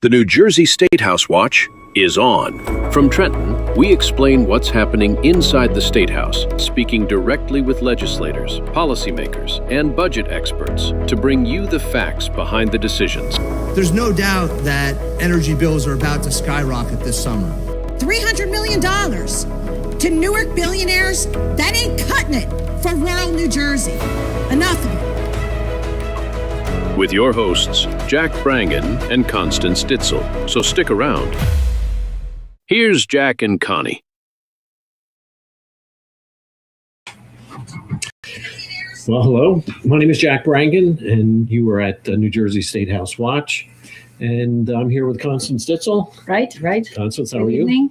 The New Jersey Statehouse Watch is on. From Trenton, we explain what's happening inside the Statehouse, speaking directly with legislators, policymakers, and budget experts to bring you the facts behind the decisions. There's no doubt that energy bills are about to skyrocket this summer. $300 million to Newark billionaires? That ain't cutting it for rural New Jersey. Enough of it. With your hosts, Jack Brangan and Constance Ditzel. So stick around. Here's Jack and Connie. Well, hello. My name is Jack Brangan, and you are at New Jersey Statehouse Watch. And I'm here with Constance Ditzel. Right. Constance, how Good are you? evening.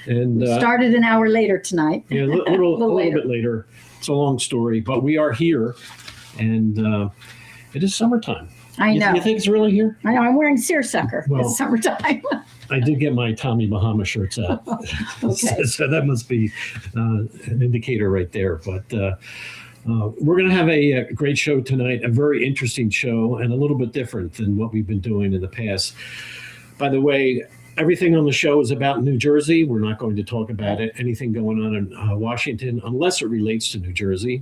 And Started an hour later tonight. Yeah, a little bit later. It's a long story, but we are here, and it is summertime. I know. You think it's really here? I know. I'm wearing seersucker. Well, It's summertime. I did get my Tommy Bahama shirts out. Okay. So that must be an indicator right there. But we're going to have a great show tonight, a very interesting show, and a little bit different than what we've been doing in the past. By the way, everything on the show is about New Jersey. We're not going to talk about anything going on in Washington unless it relates to New Jersey.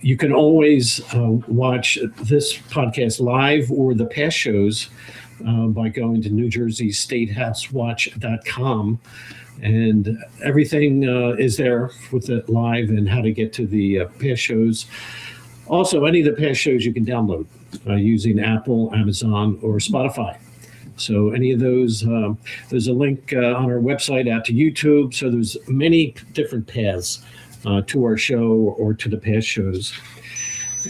You can always watch this podcast live or the past shows by going to NewJerseyStatehouseWatch.com. And everything is there with it live and how to get to the past shows. Also, any of the past shows you can download using Apple, Amazon, or Spotify. So any of those, there's a link on our website out to YouTube. So there's many different paths to our show or to the past shows.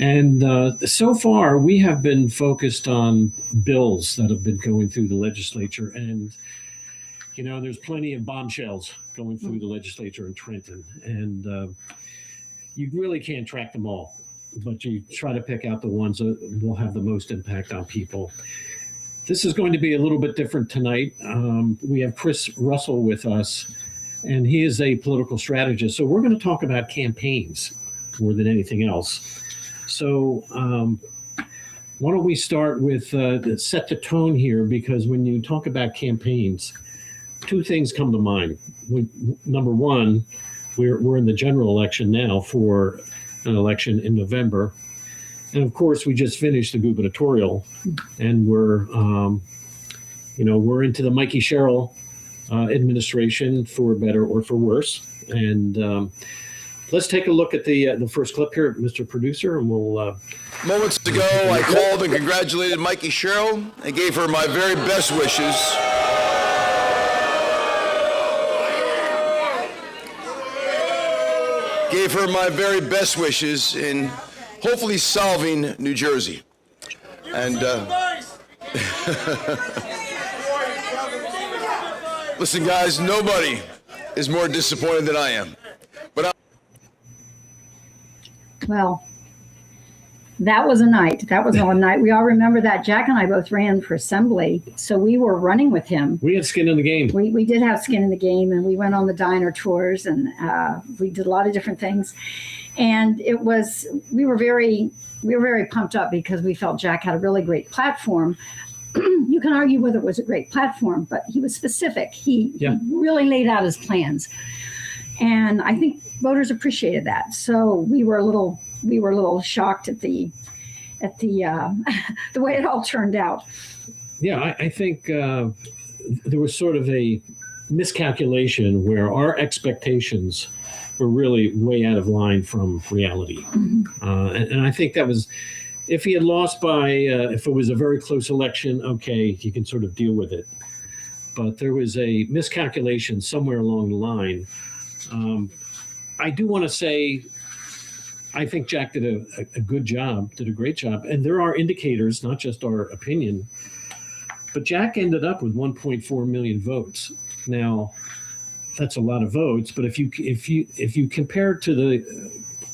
And so far, we have been focused on bills that have been going through the legislature. And, you know, there's plenty of bombshells going through the legislature in Trenton. And you really can't track them all, but you try to pick out the ones that will have the most impact on people. This is going to be a little bit different tonight. We have Chris Russell with us, and he is a political strategist. So we're going to talk about campaigns more than anything else. So why don't we start with set the tone here, because when you talk about campaigns, two things come to mind. Number one, we're in the general election now for an election in November. And of course, we just finished the gubernatorial, and we're into the Mikey Sherrill administration, for better or for worse. And let's take a look at the first clip here, Mr. Producer, and we'll. Moments ago, I called and congratulated Mikey Sherrill and gave her my very best wishes. Gave her my very best wishes in hopefully solving New Jersey. And listen, guys, nobody is more disappointed than I am. Well, that was a night. That was a night. We all remember that. Jack and I both ran for assembly, so we were running with him. We had skin in the game. We did have skin in the game, and we went on the diner tours, and we did a lot of different things. And we were very pumped up because we felt Jack had a really great platform. You can argue whether it was a great platform, but he was specific. He really laid out his plans. And I think voters appreciated that. So we were a little shocked at the the way it all turned out. Yeah, I think there was sort of a miscalculation where our expectations were really way out of line from reality. Mm-hmm. And I think that was, if he had lost by, if it was a very close election, okay, you can sort of deal with it. But there was a miscalculation somewhere along the line. I do want to say, I think Jack did a good job, did a great job. And there are indicators, not just our opinion, but Jack ended up with 1.4 million votes. Now, that's a lot of votes, but if you compare it to the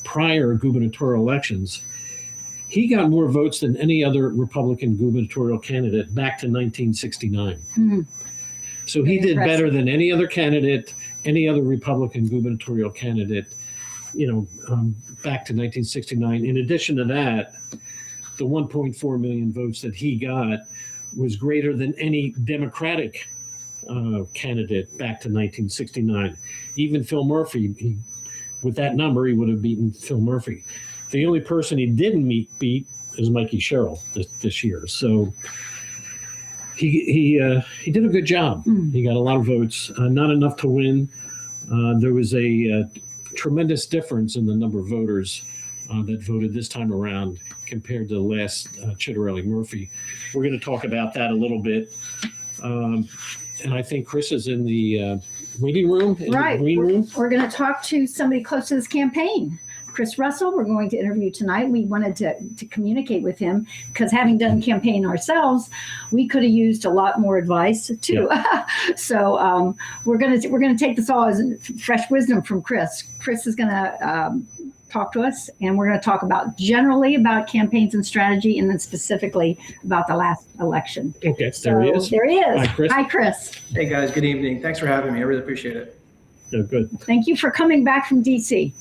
prior gubernatorial elections, he got more votes than any other Republican gubernatorial candidate back to 1969. Mm-hmm. So he did better than any other candidate, any other Republican gubernatorial candidate, back to 1969. In addition to that, the 1.4 million votes that he got was greater than any Democratic candidate back to 1969. Even Phil Murphy, with that number, he would have beaten Phil Murphy. The only person he didn't beat is Mikey Sherrill this year. So he did a good job. He got a lot of votes, not enough to win. There was a tremendous difference in the number of voters that voted this time around compared to the last Chitterelli Murphy. We're going to talk about that a little bit. And I think Chris is in the waiting room, in Right. the green room. We're going to talk to somebody close to this campaign. Chris Russell, we're going to interview tonight. We wanted to communicate with him because having done campaign ourselves, we could have used a lot more advice too. Yeah. So we're going to take this all as fresh wisdom from Chris. Chris is going to talk to us, and we're going to talk about generally about campaigns and strategy, and then specifically about the last election. Okay, there he is. There he is. Hi, Chris. Hi, Chris. Hey guys, good evening. Thanks for having me. I really appreciate it. Yeah, good. Thank you for coming back from DC.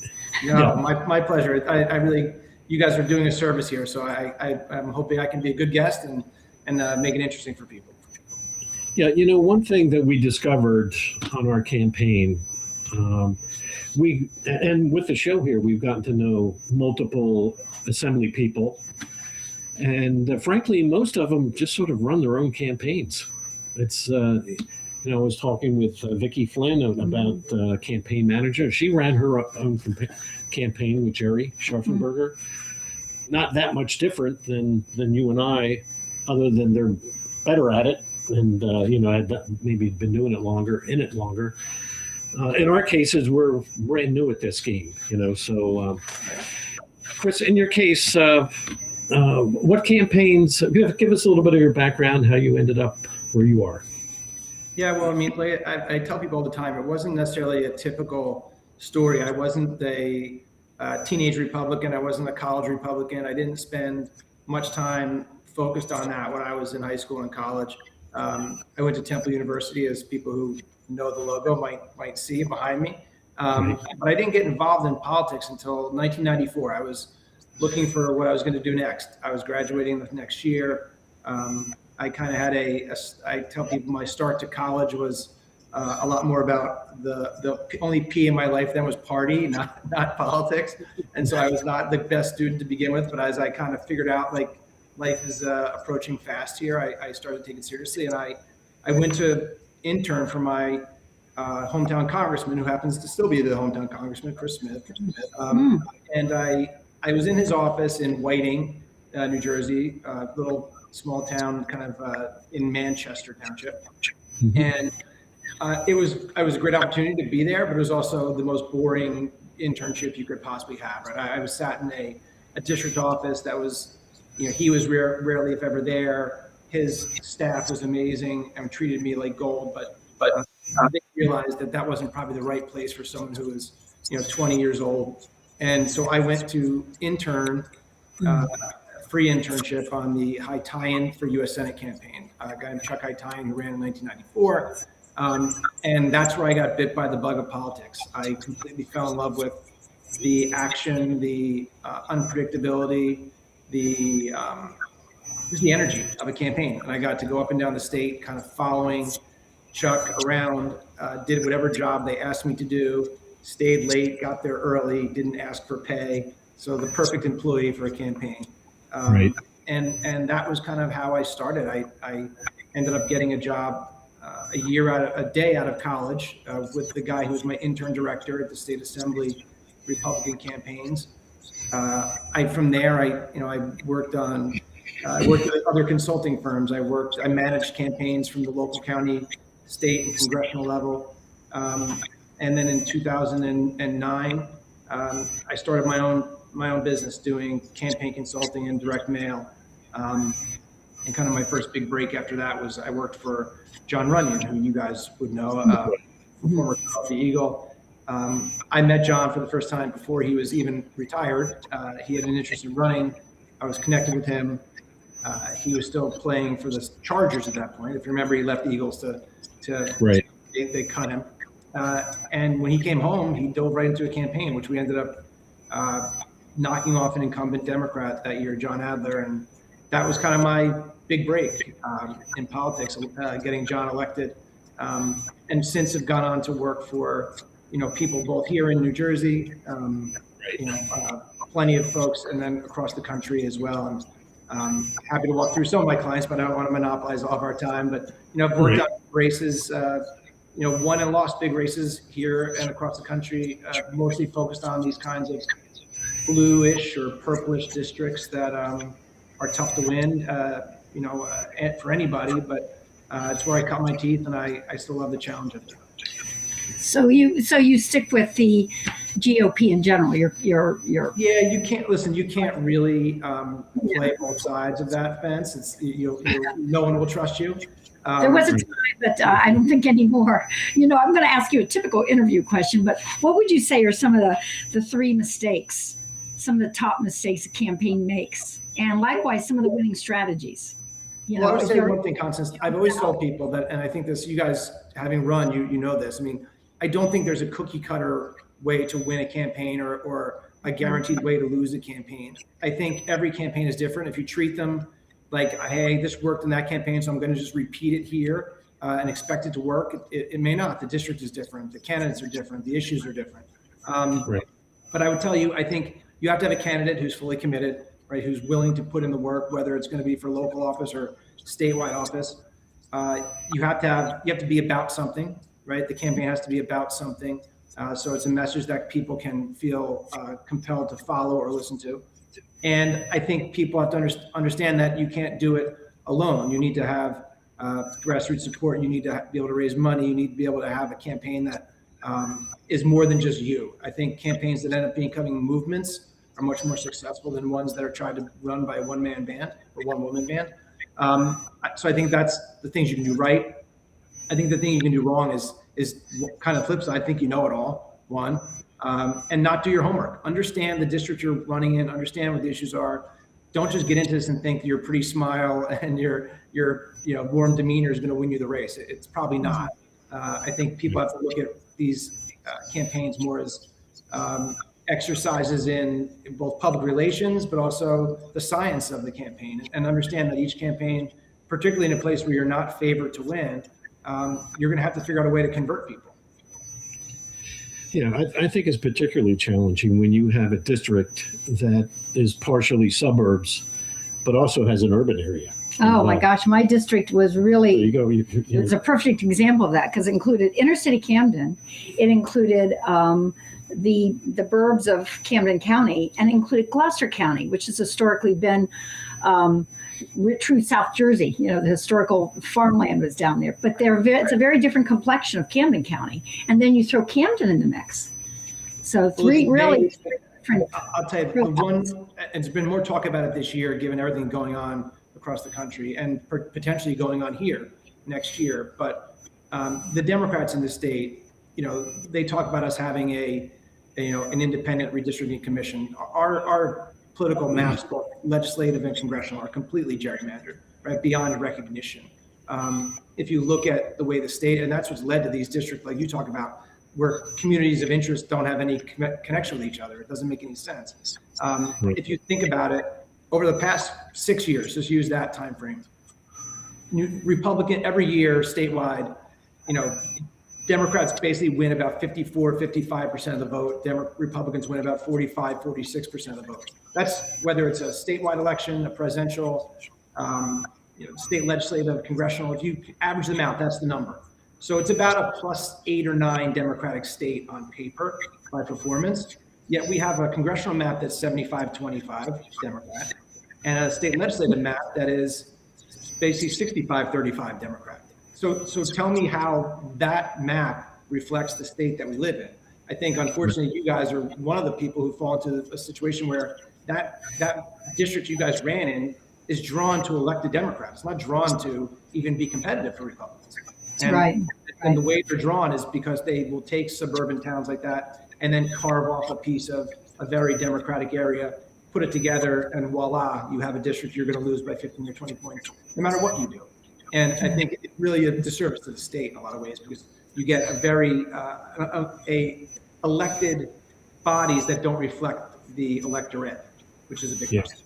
No, my pleasure. I really, you guys are doing a service here, so I'm hoping I can be a good guest and make it interesting for people. Yeah, one thing that we discovered on our campaign, and with the show here, we've gotten to know multiple assembly people, and frankly, most of them just sort of run their own campaigns. It's I was talking with Vicki Flynn about campaign manager. She ran her own campaign with Jerry Scharfenberger. Not that much different than you and I, other than they're better at it, and had maybe been doing it longer. In our cases, we're brand new at this game, So, Chris, in your case, what campaigns? Give us a little bit of your background, how you ended up where you are. Yeah, well, I tell people all the time, it wasn't necessarily a typical story. I wasn't a teenage Republican. I wasn't a college Republican. I didn't spend much time focused on that when I was in high school and college. I went to Temple University, as people who know the logo might see behind me. But I didn't get involved in politics until 1994. I was looking for what I was going to do next. I was graduating the next year. I kind of had I tell people my start to college was a lot more about the only P in my life then was party, not politics. And so I was not the best student to begin with, but as I kind of figured out like life is approaching fast here, I started taking it seriously. And I went to intern for my hometown congressman, who happens to still be the hometown congressman, Chris Smith. And I was in his office in Whiting, New Jersey, little small town kind of in Manchester Township. And it was a great opportunity to be there, but it was also the most boring internship you could possibly have. Right? I was sat in a district office that was, he was rarely, if ever, there. His staff was amazing and treated me like gold, but they realized that wasn't probably the right place for someone who was, 20 years old. And so I went to intern, free internship on the High Tie-In for U.S. Senate campaign. A guy named Chuck High Tie-In, who ran in 1994. And that's where I got bit by the bug of politics. I completely fell in love with the action, the unpredictability, just the energy of a campaign. And I got to go up and down the state, kind of following Chuck around, did whatever job they asked me to do, stayed late, got there early, didn't ask for pay. So the perfect employee for a campaign. Right. And that was kind of how I started. I ended up getting a job a day out of college with the guy who was my intern director at the state assembly Republican campaigns. From there, I worked with other consulting firms. I managed campaigns from the local, county, state, and congressional level. And then in 2009, I started my own business doing campaign consulting and direct mail. And kind of my first big break after that was I worked for John Runyon, who you guys would know, former Coffee Eagle. I met John for the first time before he was even retired. He had an interest in running. I was connected with him. He was still playing for the Chargers at that point. If you remember, he left the Eagles to right. They cut him. And when he came home, he dove right into a campaign, which we ended up knocking off an incumbent Democrat that year, John Adler. And that was kind of big break in politics, getting John elected, and since have gone on to work for, people both here in New Jersey, plenty of folks, and then across the country as well. And happy to walk through some of my clients, but I don't want to monopolize all of our time. But I've worked on races, won and lost big races here and across the country, mostly focused on these kinds of bluish or purplish districts that are tough to win, for anybody. But it's where I cut my teeth, and I still love the challenge of it. So you stick with the GOP in general. You're Yeah, you can't listen. You can't really play both sides of that fence. It's no one will trust you. There was a time, but I don't think anymore. I'm going to ask you a typical interview question, but what would you say are some of the three mistakes, some of the top mistakes a campaign makes, and likewise some of the winning strategies? Well, I would say one thing, Constance. I've always told people that, and I think this, you guys having run, you know this. I mean, I don't think there's a cookie cutter way to win a campaign or a guaranteed way to lose a campaign. I think every campaign is different. If you treat them like, hey, this worked in that campaign, so I'm going to just repeat it here and expect it to work, it may not. The district is different. The candidates are different. The issues are different. Right. But I would tell you, I think you have to have a candidate who's fully committed, right? Who's willing to put in the work, whether it's going to be for local office or statewide office. You have to be about something, right? The campaign has to be about something. So it's a message that people can feel compelled to follow or listen to. And I think people have to understand that you can't do it alone. You need to have grassroots support. You need to be able to raise money. You need to be able to have a campaign that is more than just you. I think campaigns that end up becoming movements are much more successful than ones that are tried to run by a one-man band or one-woman band. So I think that's the things you can do right. I think the thing you can do wrong is kind of flip side. I think you know it all, one, and not do your homework. Understand the district you're running in, understand what the issues are. Don't just get into this and think your pretty smile and your warm demeanor is going to win you the race. It's probably not. I think people have to look at these campaigns more as exercises in both public relations, but also the science of the campaign, and understand that each campaign, particularly in a place where you're not favored to win, you're going to have to figure out a way to convert people. Yeah, I think it's particularly challenging when you have a district that is partially suburbs, but also has an urban area. Oh my gosh, my district was really, there you go. it was a perfect example of that because it included inner city Camden, it included the burbs of Camden County, and included Gloucester County, which has historically been true South Jersey. The historical farmland was down there, but it's a very different complexion of Camden County. And then you throw Camden in the mix. So really different. I'll tell you, the one, and there's been more talk about it this year, given everything going on across the country and potentially going on here next year. But the Democrats in the state, they talk about us having an independent redistricting commission. Our political maps, both legislative and congressional, are completely gerrymandered, right, beyond recognition. If you look at the way the state, and that's what's led to these districts like you talk about, where communities of interest don't have any connection with each other. It doesn't make any sense. If you think about it, over the past 6 years, just use that time frame, Republican every year statewide, Democrats basically win about 55% of the vote. Republicans win about 46% of the vote. That's whether it's a statewide election, a presidential, state legislative, congressional. If you average them out, that's the number. So it's about a +8 or 9 Democratic state on paper by performance. Yet we have a congressional map that's 75-25 Democrat, and a state legislative map that is basically 65-35 Democrat. So tell me how that map reflects the state that we live in. I think, unfortunately, you guys are one of the people who fall into a situation where that district you guys ran in is drawn to elected Democrats. It's not drawn to even be competitive for Republicans. And, right. And the way they're drawn is because they will take suburban towns like that and then carve off a piece of a very Democratic area, put it together, and voila, you have a district you're going to lose by 15 or 20 points, no matter what you do. And I think it's really a disservice to the state in a lot of ways, because you get a very elected bodies that don't reflect the electorate, which is a big problem.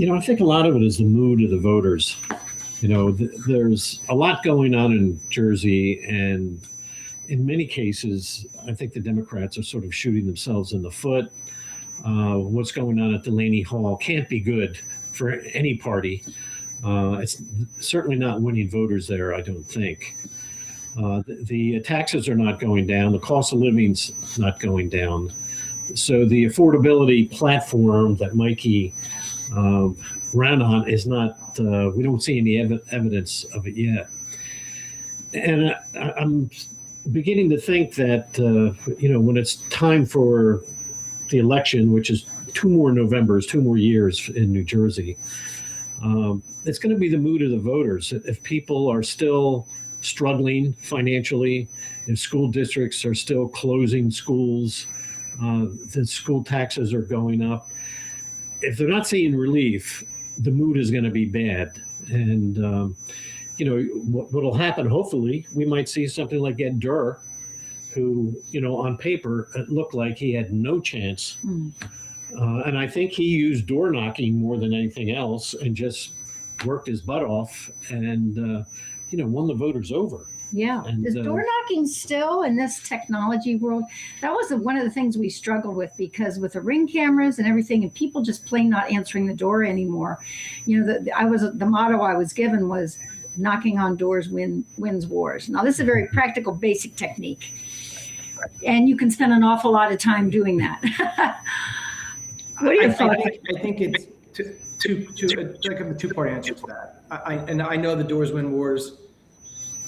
I think a lot of it is the mood of the voters. There's a lot going on in Jersey, and in many cases, I think the Democrats are sort of shooting themselves in the foot. What's going on at Delaney Hall can't be good for any party. It's certainly not winning voters there, I don't think. The taxes are not going down. The cost of living's not going down. So the affordability platform that Mikey ran on is not, we don't see any evidence of it yet. And I'm beginning to think that, when it's time for the election, which is 2 more Novembers, 2 more years in New Jersey, it's going to be the mood of the voters. If people are still struggling financially, if school districts are still closing schools, the school taxes are going up. If they're not seeing relief, the mood is going to be bad. And, what will happen, hopefully, we might see something like Ed Durr, who, on paper, it looked like he had no chance. And I think he used door knocking more than anything else and just worked his butt off and, won the voters over. Yeah. And, Is door knocking still in this technology world? That was one of the things we struggled with, because with the Ring cameras and everything, and people just plain not answering the door anymore. The motto I was given was knocking on doors wins wars. Now, this is a very practical, basic technique, and you can spend an awful lot of time doing that. What are your thoughts? I think it's a two-part answer to that. I know the doors win wars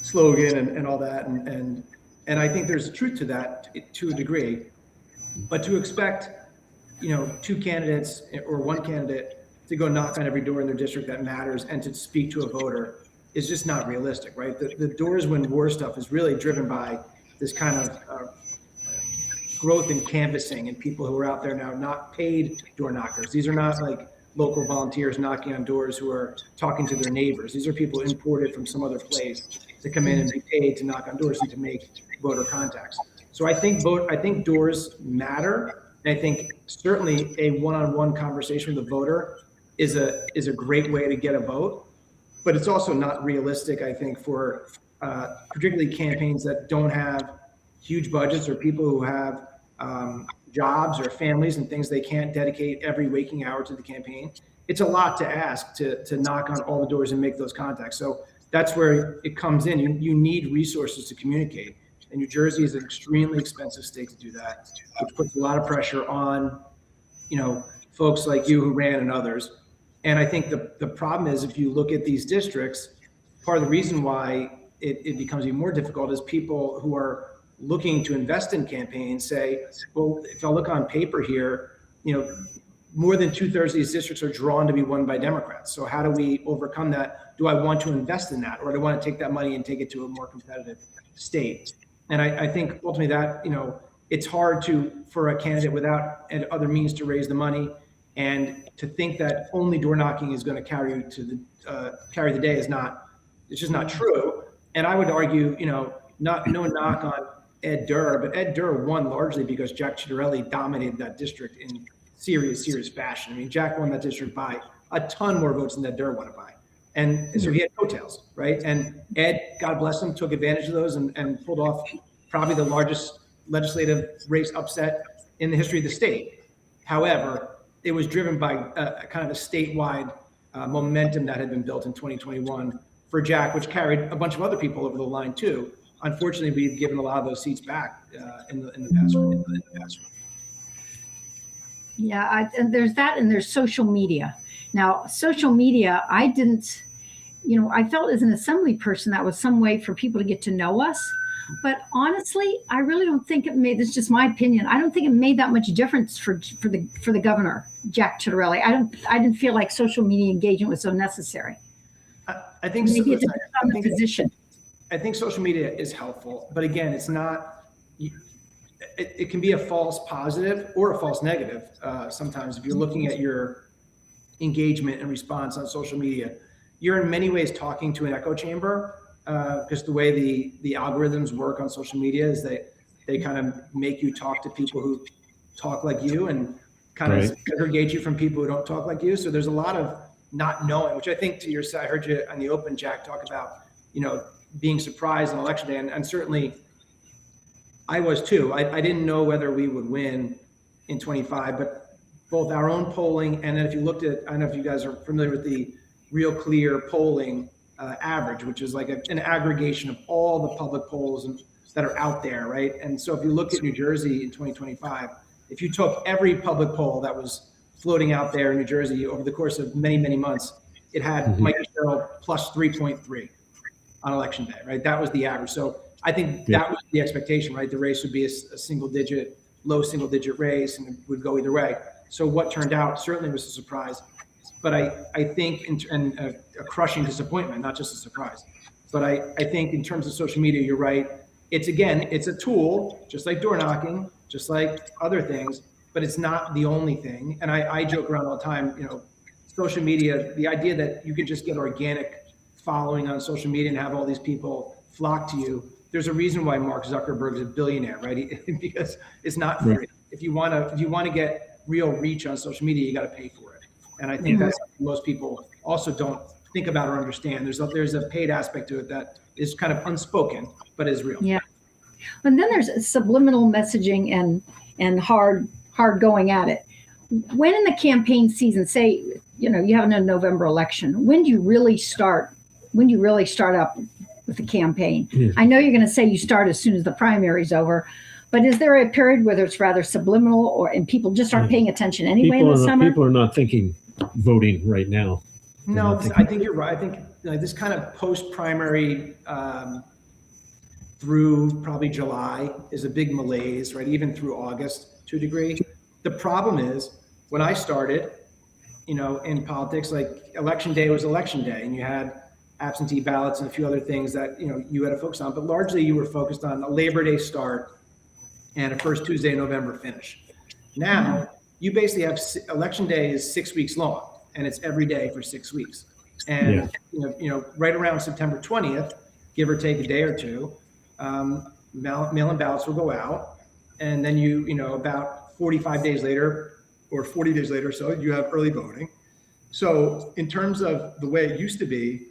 slogan and all that, and I think there's truth to that to a degree, but to expect 2 candidates or 1 candidate to go knock on every door in their district that matters and to speak to a voter is just not realistic, right? The doors win war stuff is really driven by this kind of growth in canvassing and people who are out there now, not paid door knockers. These are not like local volunteers knocking on doors who are talking to their neighbors. These are people imported from some other place to come in and be paid to knock on doors and to make voter contacts. So I think doors matter. And I think certainly a one-on-one conversation with a voter is a great way to get a vote, but it's also not realistic, I think, for particularly campaigns that don't have huge budgets or people who have jobs or families and things they can't dedicate every waking hour to the campaign. It's a lot to ask to knock on all the doors and make those contacts. So that's where it comes in. You need resources to communicate. And New Jersey is an extremely expensive state to do that, which puts a lot of pressure on, folks like you who ran and others. And I think the problem is, if you look at these districts, part of the reason why it becomes even more difficult is people who are looking to invest in campaigns say, well, if I look on paper here, more than 2/3 of these districts are drawn to be won by Democrats. So how do we overcome that? Do I want to invest in that, or do I want to take that money and take it to a more competitive state? And I think ultimately that, it's hard for a candidate without other means to raise the money, and to think that only door knocking is going to carry you to carry the day it's just not true. And I would argue, no knock on Ed Durr, but Ed Durr won largely because Jack Ciattarelli dominated that district in serious fashion. I mean, Jack won that district by a ton more votes than Ed Durr won it by. And so he had coattails, right? And Ed, God bless him, took advantage of those and pulled off probably the largest legislative race upset in the history of the state. However, it was driven by kind of a statewide momentum that had been built in 2021 for Jack, which carried a bunch of other people over the line too. Unfortunately, we've given a lot of those seats back in the past. Yeah, and there's that, and there's social media. Now, social media, I felt as an assembly person that was some way for people to get to know us. But honestly, I really don't think it made, this is just my opinion, I don't think it made that much difference for the governor, Jack Ciattarelli. I didn't feel like social media engagement was so necessary. I think maybe it's on the position. I think social media is helpful, but again, it's not, it can be a false positive or a false negative. Sometimes if you're looking at your engagement and response on social media, you're in many ways talking to an echo chamber, because the way the algorithms work on social media is that they kind of make you talk to people who talk like you. And kind of Right. segregate you from people who don't talk like you. So there's a lot of not knowing, which I think to your side, I heard you on the open, Jack, talk about, being surprised on election day. And certainly I was too. I didn't know whether we would win in 25, but both our own polling, and then if you looked at, I don't know if you guys are familiar with the Real Clear polling average, which is like an aggregation of all the public polls that are out there, right? And so if you look at New Jersey in 2025, if you took every public poll that was floating out there in New Jersey over the course of many, many months, it had Mike Sherrill plus 3.3 on election day, right? That was the average. So I think that was the expectation, right? The race would be a low single digit race, and it would go either way. So what turned out certainly was a surprise, but I think and a crushing disappointment, not just a surprise. But I think in terms of social media, you're right. It's a tool, just like door knocking, just like other things, but it's not the only thing. And I joke around all the time, social media, the idea that you can just get organic following on social media and have all these people flock to you. There's a reason why Mark Zuckerberg is a billionaire, right? Because it's not free. Right. If you want to get real reach on social media, you got to pay for it. And I think that's something most people also don't think about or understand. There's a paid aspect to it that is kind of unspoken, but is real. Yeah. And then there's subliminal messaging and hard going at it. When in the campaign season, say, you have a November election, when do you really start up with the campaign? Yes. I know you're going to say you start as soon as the primary's over, but is there a period where it's rather subliminal and people just aren't paying attention anyway in the summer? People are not thinking voting right now. No, I think you're right. I think this kind of post-primary through probably July is a big malaise, right? Even through August to a degree. The problem is when I started, in politics, like election day was election day, and you had absentee ballots and a few other things that you had to focus on, but largely you were focused on a Labor Day start and a first Tuesday in November finish. Now you basically have election day is 6 weeks long, and it's every day for 6 weeks. And right around September 20th, give or take a day or two, mail-in ballots will go out, and then about 45 days later or 40 days later or so, you have early voting. So in terms of the way it used to be,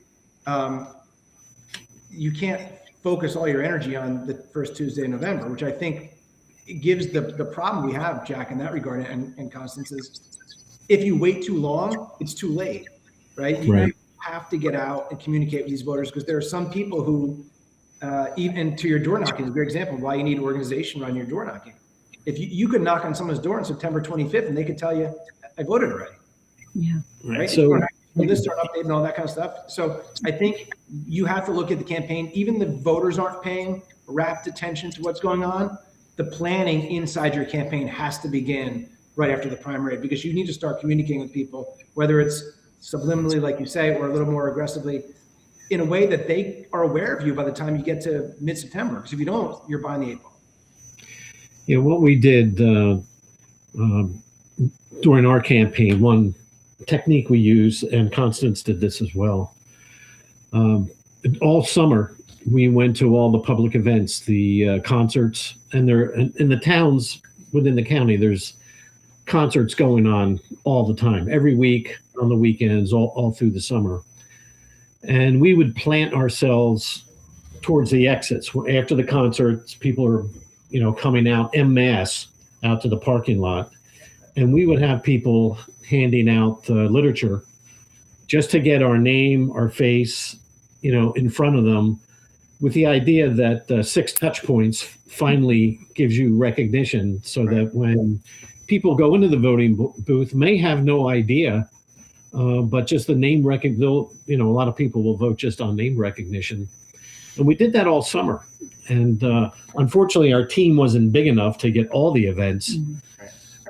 you can't focus all your energy on the first Tuesday in November, which I think gives the problem we have, Jack, in that regard, and Constance, is if you wait too long, it's too late, right? You have to get out and communicate with these voters, because there are some people who, even to your door knocking is a great example of why you need organization around your door knocking. If you could knock on someone's door on September 25th and they could tell you, I voted already. Yeah. Right. So lists aren't updated and all that kind of stuff. So I think you have to look at the campaign. Even the voters aren't paying rapt attention to what's going on. The planning inside your campaign has to begin right after the primary, because you need to start communicating with people, whether it's subliminally, like you say, or a little more aggressively, in a way that they are aware of you by the time you get to mid-September. Because if you don't, you're behind the 8 ball. Yeah, what we did during our campaign, one technique we used, and Constance did this as well. All summer, we went to all the public events, the concerts, and in the towns within the county, there's concerts going on all the time, every week, on the weekends, all through the summer. And we would plant ourselves towards the exits. After the concerts, people are coming out en masse out to the parking lot. And we would have people handing out literature just to get our name, our face, in front of them, with the idea that 6 touch points finally gives you recognition, so that when people go into the voting booth, may have no idea, but just the name recognition, a lot of people will vote just on name recognition. And we did that all summer. And unfortunately, our team wasn't big enough to get all the events.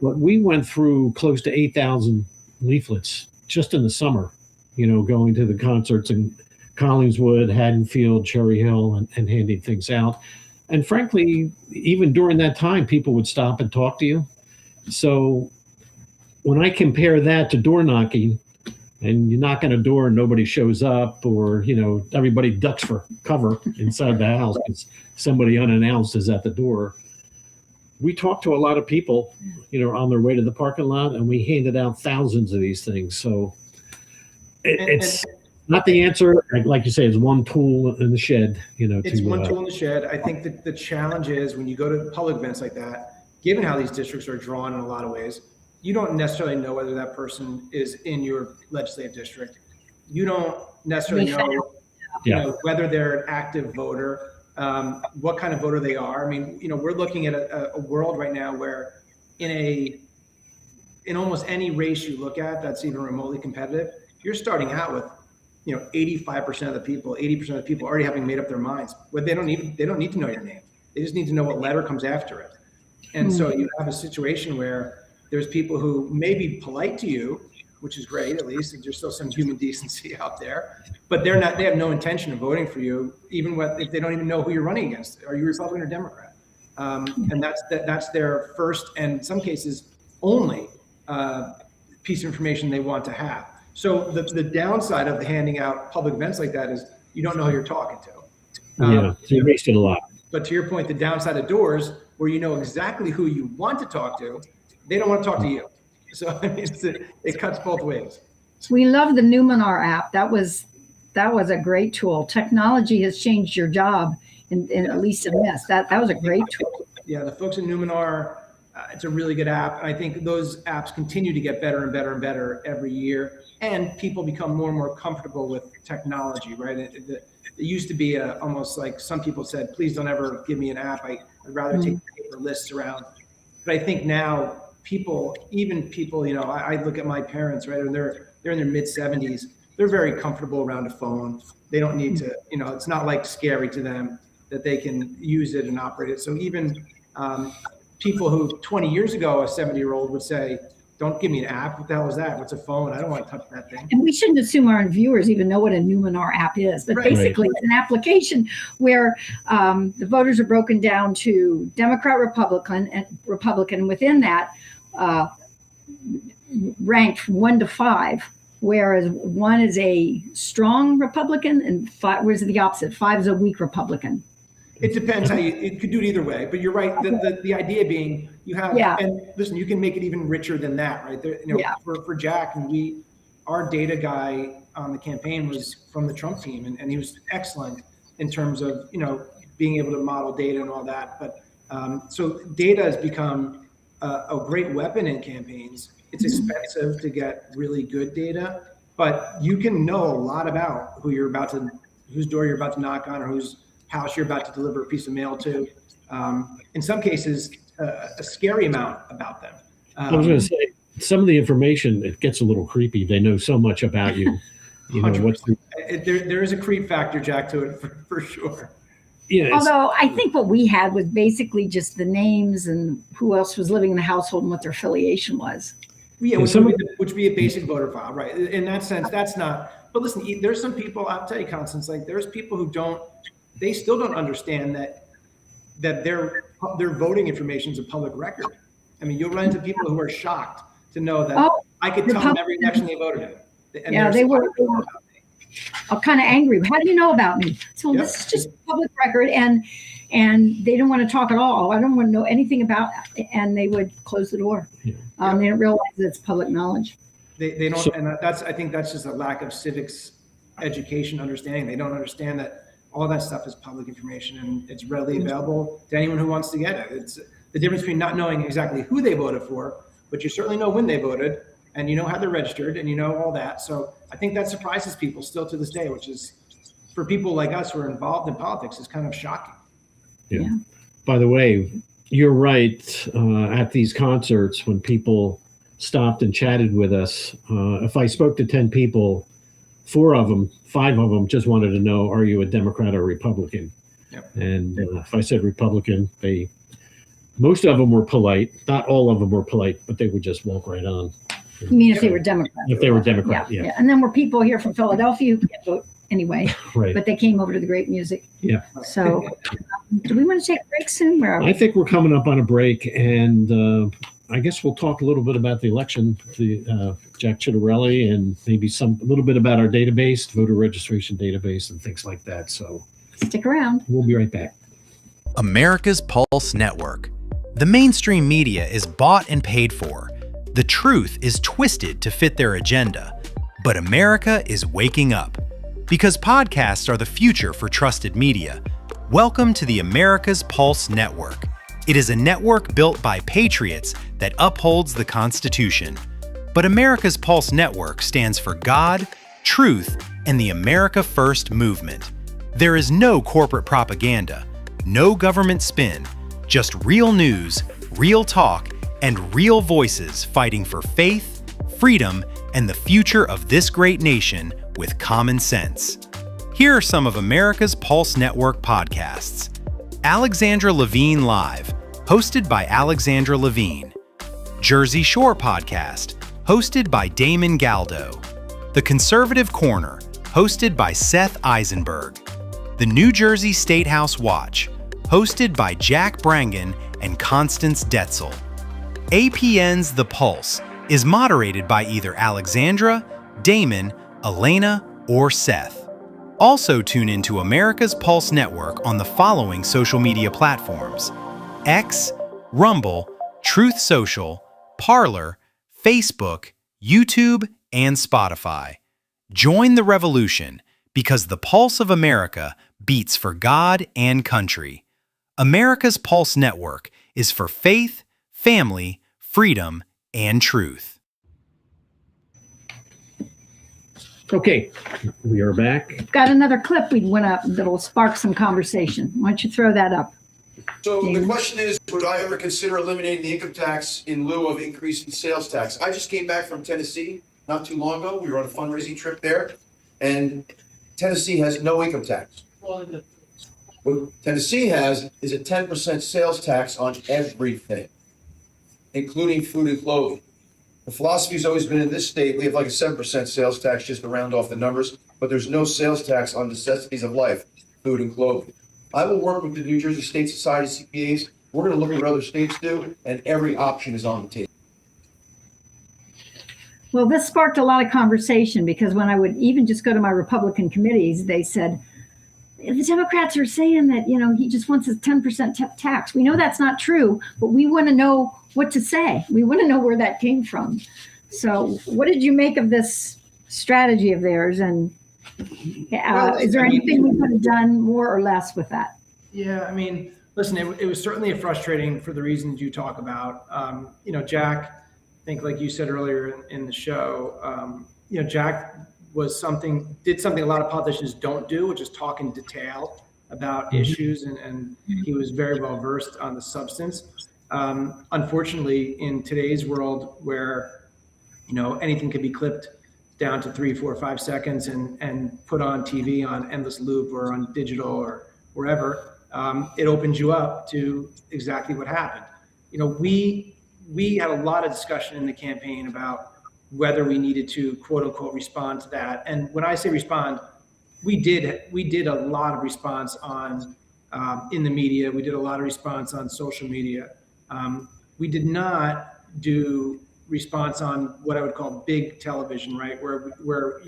But we went through close to 8,000 leaflets just in the summer, going to the concerts in Collingswood, Haddonfield, Cherry Hill, and handing things out. And frankly, even during that time, people would stop and talk to you. So when I compare that to door knocking, and you knock on a door and nobody shows up, or, everybody ducks for cover inside the house because somebody unannounced is at the door. we talked to a lot of people, on their way to the parking lot, and we handed out thousands of these things. So it's not the answer. Like you say, it's one tool in the shed, It's one tool in the shed. I think that the challenge is when you go to public events like that, given how these districts are drawn in a lot of ways, you don't necessarily know whether that person is in your legislative district. You don't necessarily know, whether they're an active voter, what kind of voter they are. I mean, we're looking at a world right now where in almost any race you look at that's even remotely competitive, you're starting out with 85% of the people, 80% of the people already having made up their minds. But they don't need to know your name. They just need to know what letter comes after it. And so you have a situation where there's people who may be polite to you, which is great, at least there's still some human decency out there, but they have no intention of voting for you, even if they don't even know who you're running against. Are you Republican or Democrat? And that's their first, and in some cases only piece of information they want to have. So the downside of handing out public events like that is you don't know who you're talking to. So you're wasting a lot. But to your point, the downside of doors, where you know exactly who you want to talk to, they don't want to talk to you. So I mean, it cuts both ways. We love the Numenar app. That was a great tool. Technology has changed your job, in at least in this. That was a great tool. Yeah, the folks at Numenar, it's a really good app. And I think those apps continue to get better and better and better every year. And people become more and more comfortable with technology, right? It used to be almost like some people said, please don't ever give me an app. I'd rather take paper lists around. But I think now even people, I look at my parents, right? And they're in their mid 70s. They're very comfortable around a phone. They don't need to, it's not like scary to them that they can use it and operate it. So even people who 20 years ago, a 70-year-old would say, don't give me an app. What the hell is that? What's a phone? I don't want to touch that thing. And we shouldn't assume our viewers even know what a Numenar app is. But basically, it's an application where the voters are broken down to Democrat, Republican, and within that, ranked 1 to 5. Whereas 1 is a strong Republican and 5 was the opposite. 5 is a weak Republican. It depends it could do it either way, but you're right. The idea being you have, and listen, you can make it even richer than that, right? For Jack, and our data guy on the campaign was from the Trump team, and he was excellent in terms of, being able to model data and all that. But so data has become a great weapon in campaigns. It's expensive to get really good data, but you can know a lot about whose door you're about to knock on, or whose house you're about to deliver a piece of mail to. In some cases, a scary amount about them. I was going to say, some of the information, it gets a little creepy. They know so much about you. There is a creep factor, Jack, to it for sure. Yeah. Although I think what we had was basically just the names and who else was living in the household and what their affiliation was. Yeah, which would be a basic voter file, right? In that sense, that's not. But listen, there's some people, I'll tell you, Constance, like there's people who they still don't understand that their voting information is a public record. I mean, you'll run into people who are shocked to know that I could tell them every election they voted in. And they were kind of angry. How do you know about me? So this is just public record, and they didn't want to talk at all. I don't want to know anything about it, and they would close the door. They didn't realize that it's public knowledge. They don't, and I think that's just a lack of civics education understanding. They don't understand that all that stuff is public information and it's readily available to anyone who wants to get it. It's the difference between not knowing exactly who they voted for, but you certainly know when they voted, and you know how they're registered, and you know all that. So I think that surprises people still to this day, which is, for people like us who are involved in politics, is kind of shocking. Yeah. By the way, you're right. At these concerts, when people stopped and chatted with us, if I spoke to 10 people, 5 of them just wanted to know, are you a Democrat or Republican? Yep. And if I said Republican, most of them were polite. Not all of them were polite, but they would just walk right on. You mean if they were Democrat? If they were Democrat, yeah. And then were people here from Philadelphia who can't vote anyway, right? But they came over to the great music. Yeah. So do we want to take a break soon? Where are we? I think we're coming up on a break, and I guess we'll talk a little bit about the election, Jack Chittarelli, and maybe a little bit about our database, voter registration database, and things like that. So stick around. We'll be right back. America's Pulse Network. The mainstream media is bought and paid for. The truth is twisted to fit their agenda. But America is waking up. Because podcasts are the future for trusted media. Welcome to the America's Pulse Network. It is a network built by patriots that upholds the Constitution. But America's Pulse Network stands for God, truth, and the America First movement. There is no corporate propaganda, no government spin, just real news, real talk, and real voices fighting for faith, freedom, and the future of this great nation with common sense. Here are some of America's Pulse Network podcasts. Alexandra Levine Live, hosted by Alexandra Levine. Jersey Shore Podcast, hosted by Damon Galdo. The Conservative Corner, hosted by Seth Eisenberg. The New Jersey Statehouse Watch, hosted by Jack Brangan and Constance Ditzel. APN's The Pulse is moderated by either Alexandra, Damon, Elena, or Seth. Also tune into America's Pulse Network on the following social media platforms: X, Rumble, Truth Social, Parler, Facebook, YouTube, and Spotify. Join the revolution because the pulse of America beats for God and country. America's Pulse Network is for faith, family, freedom, and truth. Okay, we are back. Got another clip we went up that'll spark some conversation. Why don't you throw that up? So the question is, would I ever consider eliminating the income tax in lieu of increasing sales tax? I just came back from Tennessee not too long ago. We were on a fundraising trip there, and Tennessee has no income tax. What Tennessee has is a 10% sales tax on everything, including food and clothing. The philosophy has always been in this state, we have like a 7% sales tax just to round off the numbers, but there's no sales tax on necessities of life, food and clothing. I will work with the New Jersey State Society CPAs. We're going to look at what other states do, and every option is on the table. Well, this sparked a lot of conversation because when I would even just go to my Republican committees, they said, the Democrats are saying that, he just wants a 10% tax. We know that's not true, but we want to know what to say. We want to know where that came from. So what did you make of this strategy of theirs? And is there anything we could have done more or less with that? Yeah, listen, it was certainly frustrating for the reasons you talk about. Jack, I think like you said earlier in the show, Jack did something a lot of politicians don't do, which is talk in detail about issues, and he was very well versed on the substance. Unfortunately, in today's world where, anything could be clipped down to 3, 4, 5 seconds and put on TV on endless loop or on digital or wherever, it opens you up to exactly what happened. We had a lot of discussion in the campaign about whether we needed to quote unquote respond to that. And when I say respond, we did a lot of response on in the media. We did a lot of response on social media. We did not do response on what I would call big television, right? Where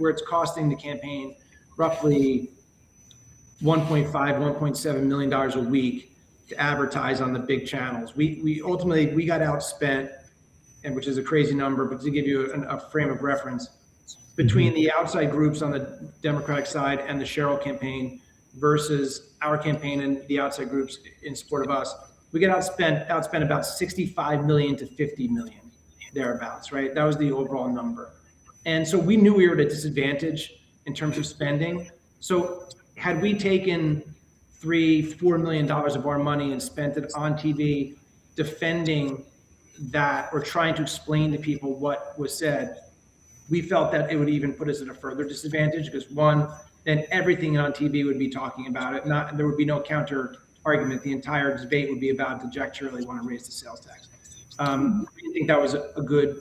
it's costing the campaign roughly $1.5, $1.7 million a week to advertise on the big channels. We ultimately got outspent, and which is a crazy number, but to give you a frame of reference, between the outside groups on the Democratic side and the Sherrill campaign versus our campaign and the outside groups in support of us, we get outspent about 65 million to 50 million, thereabouts, right? That was the overall number. And so we knew we were at a disadvantage in terms of spending. So had we taken $3-4 million of our money and spent it on TV defending that or trying to explain to people what was said, we felt that it would even put us at a further disadvantage because one, then everything on TV would be talking about it. There would be no counter argument. The entire debate would be about did Jack Shirley want to raise the sales tax. I think that was a good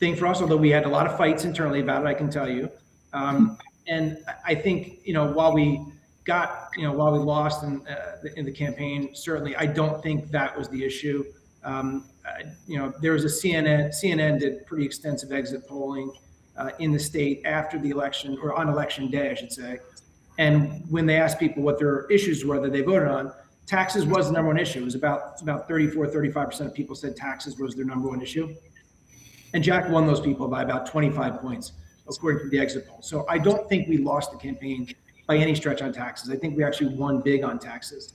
thing for us, although we had a lot of fights internally about it, I can tell you. And I think, while we lost in the campaign, certainly I don't think that was the issue. There was a CNN did pretty extensive exit polling in the state after the election, or on election day, I should say. And when they asked people what their issues were that they voted on, taxes was the number one issue. It was about 35% of people said taxes was their number one issue. And Jack won those people by about 25 points, according to the exit poll. So I don't think we lost the campaign by any stretch on taxes. I think we actually won big on taxes.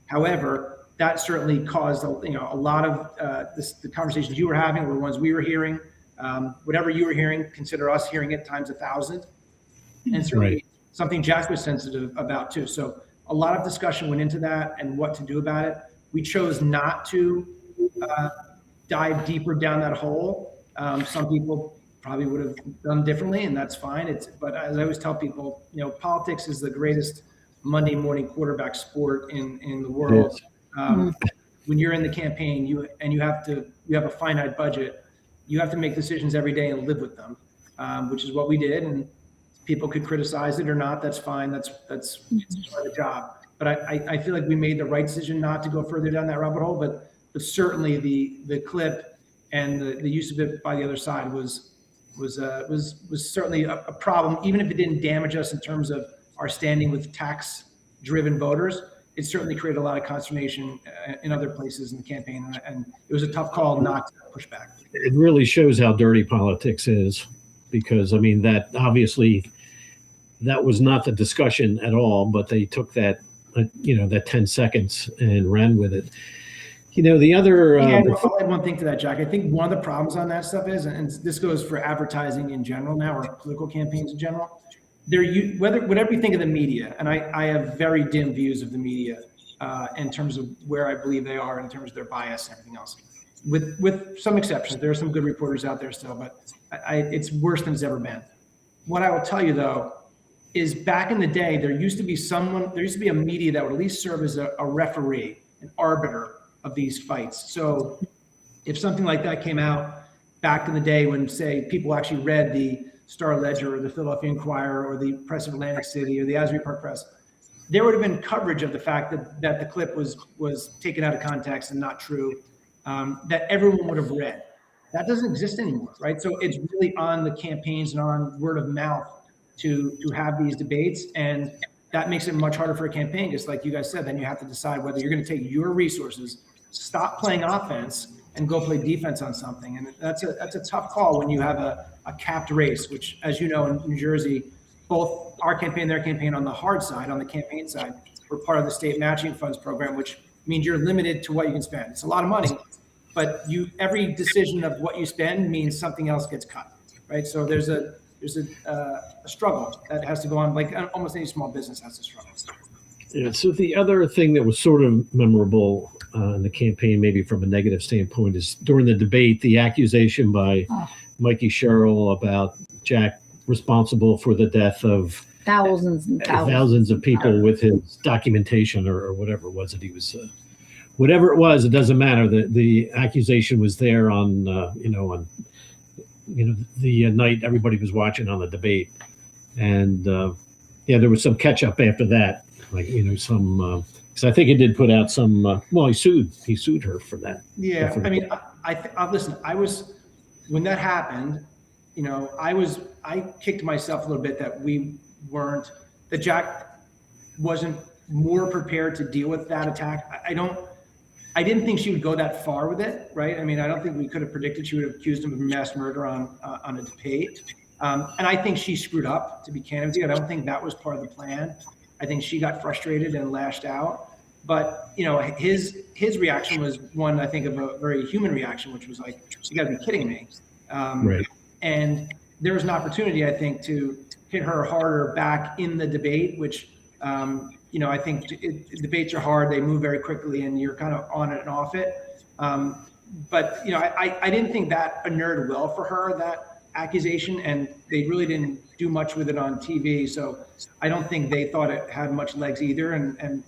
However, that certainly caused a lot of the conversations you were having were ones we were hearing. Whatever you were hearing, consider us hearing it times 1,000. And certainly something Jack was sensitive about too. So a lot of discussion went into that and what to do about it. We chose not to dive deeper down that hole. Some people probably would have done differently, and that's fine. But as I always tell people, politics is the greatest Monday morning quarterback sport in the world. When you're in the campaign, you have a finite budget. You have to make decisions every day and live with them, which is what we did. And people could criticize it or not. That's fine. That's part of the job. But I feel like we made the right decision not to go further down that rabbit hole. But certainly the clip and the use of it by the other side was certainly a problem. Even if it didn't damage us in terms of our standing with tax-driven voters, it certainly created a lot of consternation in other places in the campaign, and it was a tough call not to push back. It really shows how dirty politics is, because that obviously that was not the discussion at all, but they took that 10 seconds and ran with it. The other I'll add one thing to that, Jack. I think one of the problems on that stuff is, and this goes for advertising in general now, or political campaigns in general, whatever you think of the media, and I have very dim views of the media in terms of where I believe they are in terms of their bias and everything else. With some exceptions, there are some good reporters out there still, but it's worse than it's ever been. What I will tell you though is, back in the day, there used to be a media that would at least serve as a referee, an arbiter of these fights. So if something like that came out back in the day when, say, people actually read the Star Ledger or the Philadelphia Inquirer or the Press of Atlantic City or the Asbury Park Press, there would have been coverage of the fact that the clip was taken out of context and not true, that everyone would have read. That doesn't exist anymore, right? So it's really on the campaigns and on word of mouth to have these debates, and that makes it much harder for a campaign. Just like you guys said, then you have to decide whether you're going to take your resources, stop playing offense, and go play defense on something. And that's a tough call when you have a capped race, which, as you know, in New Jersey, both our campaign and their campaign on the hard side, on the campaign side, we're part of the state matching funds program, which means you're limited to what you can spend. It's a lot of money, but every decision of what you spend means something else gets cut, right? So there's a struggle that has to go on, like almost any small business has to struggle. Yeah. So the other thing that was sort of memorable in the campaign, maybe from a negative standpoint, is during the debate, the accusation by Mikey Sherrill about Jack responsible for the death of thousands of people with his documentation or whatever it was that he was. Whatever it was, it doesn't matter. The accusation was there on the night everybody was watching on the debate, and there was some catch up after that, some because I think he did put out some. He sued her for that. Yeah, listen. When that happened, I kicked myself a little bit that Jack wasn't more prepared to deal with that attack. I didn't think she would go that far with it, right? I don't think we could have predicted she would have accused him of mass murder on a debate. And I think she screwed up, to be candid with you. I don't think that was part of the plan. I think she got frustrated and lashed out. But, his reaction was one, I think, of a very human reaction, which was like, you got to be kidding me. Right. And there was an opportunity, I think, to hit her harder back in the debate, which, I think debates are hard. They move very quickly and you're kind of on it and off it. But I didn't think that inured well for her, that accusation, and they really didn't do much with it on TV. So I don't think they thought it had much legs either. And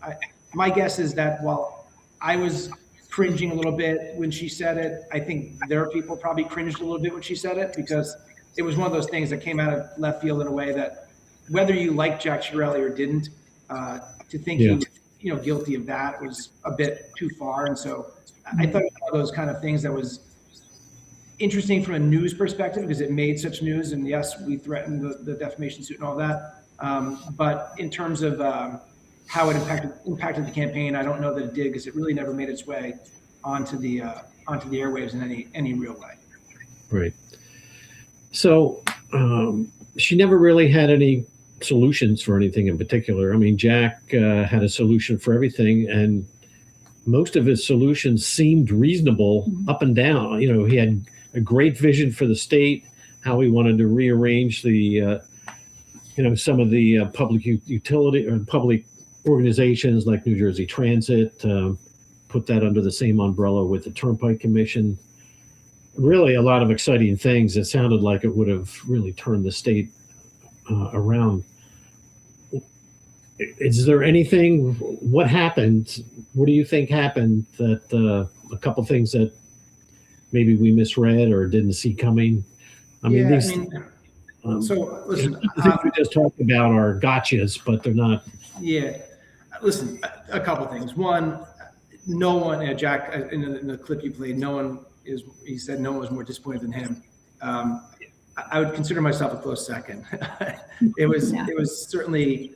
my guess is that while I was cringing a little bit when she said it, I think their people probably cringed a little bit when she said it, because it was one of those things that came out of left field in a way that, whether you liked Jack Chiarelli or didn't, to think he was, guilty of that was a bit too far. And so I thought it was one of those kind of things that was interesting from a news perspective, because it made such news. And yes, we threatened the defamation suit and all that. But in terms of how it impacted the campaign, I don't know that it did, because it really never made its way onto the airwaves in any real way. Right. So she never really had any solutions for anything in particular. I mean, Jack had a solution for everything, and most of his solutions seemed reasonable up and down. You know, he had a great vision for the state, how he wanted to rearrange the, some of the public utility or public organizations like New Jersey Transit, put that under the same umbrella with the Turnpike Commission. Really a lot of exciting things. It sounded like it would have really turned the state around. Is there anything, what happened? What do you think happened that a couple things that maybe we misread or didn't see coming? So listen, I think we just talked about our gotchas, but they're not. Yeah, listen, a couple things. One, no one, Jack, in the clip you played, he said no one was more disappointed than him. I would consider myself a close second. It was certainly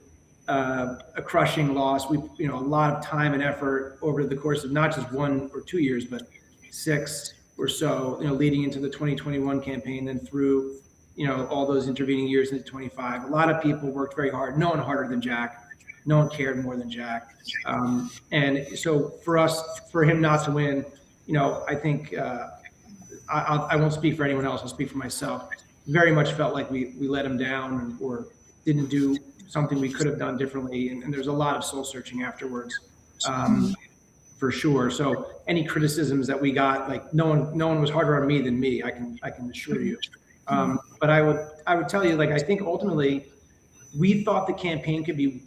a crushing loss. We, a lot of time and effort over the course of not just 1 or 2 years, but 6 or so, leading into the 2021 campaign and through, all those intervening years into 25. A lot of people worked very hard. No one harder than Jack. No one cared more than Jack. And so for him not to win, I think I won't speak for anyone else. I'll speak for myself. Very much felt like we let him down or didn't do something we could have done differently. And there's a lot of soul searching afterwards, for sure. So any criticisms that we got, like no one was harder on me than me. I can assure you. But I would tell you, I think ultimately we thought the campaign could be.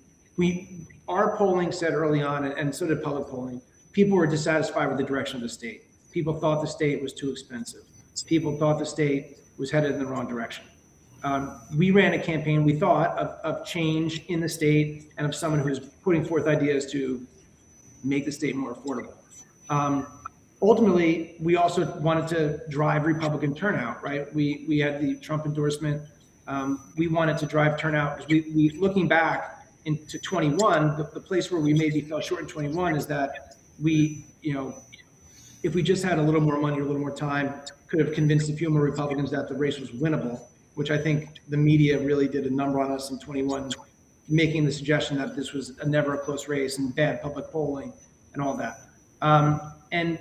Our polling said early on, and so did public polling, people were dissatisfied with the direction of the state. People thought the state was too expensive. People thought the state was headed in the wrong direction. We ran a campaign, we thought, of change in the state and of someone who's putting forth ideas to make the state more affordable. Ultimately, we also wanted to drive Republican turnout, right? We had the Trump endorsement. We wanted to drive turnout because we looking back into 21, the place where we maybe fell short in 21 is that we, if we just had a little more money, a little more time, could have convinced a few more Republicans that the race was winnable, which I think the media really did a number on us in 21, making the suggestion that this was never a close race and bad public polling and all that. And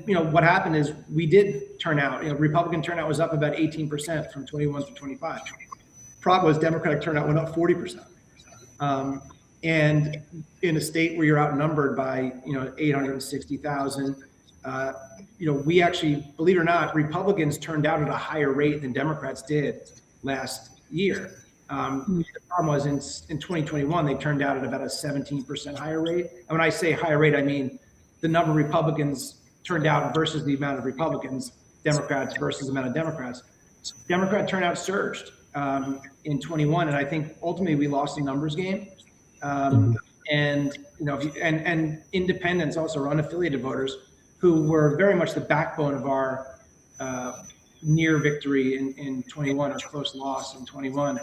what happened is we did turn out, Republican turnout was up about 18% from 21 to 25. Problem was Democratic turnout went up 40%. And in a state where you're outnumbered by, 860,000, we actually, believe it or not, Republicans turned out at a higher rate than Democrats did last year. The problem was in 2021, they turned out at about a 17% higher rate. And when I say higher rate, I mean the number of Republicans turned out versus the amount of Republicans, Democrats versus the amount of Democrats. Democrat turnout surged in 21, and I think ultimately we lost a numbers game. And and independents also, or unaffiliated voters, who were very much the backbone of our near victory in 21 or close loss in 21,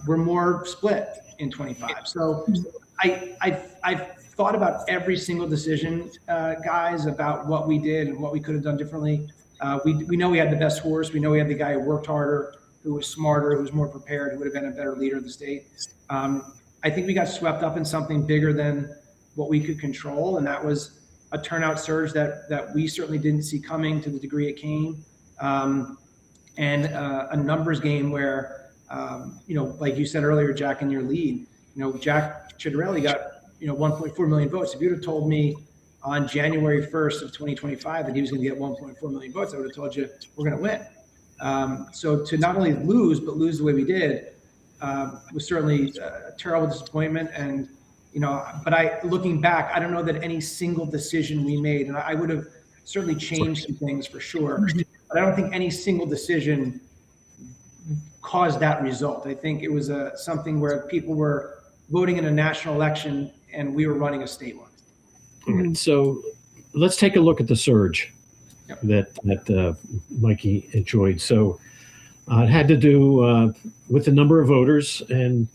were more split in 25. So I've thought about every single decision, guys, about what we did and what we could have done differently. We know we had the best horse. We know we had the guy who worked harder, who was smarter, who was more prepared, who would have been a better leader of the state. I think we got swept up in something bigger than what we could control, and that was a turnout surge that we certainly didn't see coming to the degree it came, and a numbers game where, like you said earlier, Jack, in your lead, Jack Ciattarelli got 1.4 million votes. If you'd have told me on January 1st of 2025 that he was going to get 1.4 million votes, I would have told you we're going to win. So to not only lose, but lose the way we did, was certainly a terrible disappointment. And, but looking back, I don't know that any single decision we made, and I would have certainly changed some things for sure, but I don't think any single decision caused that result. I think it was something where people were voting in a national election and we were running a state one. All right, so let's take a look at the surge that Mikey enjoyed. So it had to do with the number of voters, and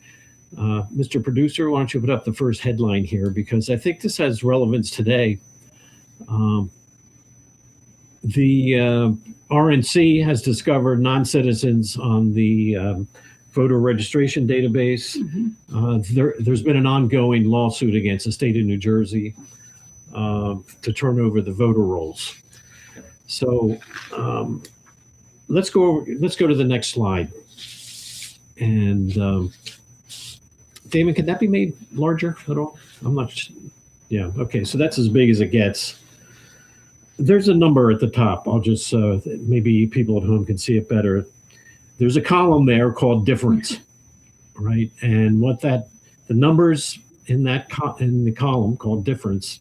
Mr. Producer, why don't you put up the first headline here, because I think this has relevance today. The RNC has discovered non-citizens on the voter registration database. There's been an ongoing lawsuit against the state of New Jersey to turn over the voter rolls. So let's go to the next slide. And Damon, can that be made larger at all? I'm not. Yeah. Okay. So that's as big as it gets. There's a number at the top. I'll just maybe people at home can see it better. There's a column there called difference, right? And the numbers in in the column called difference,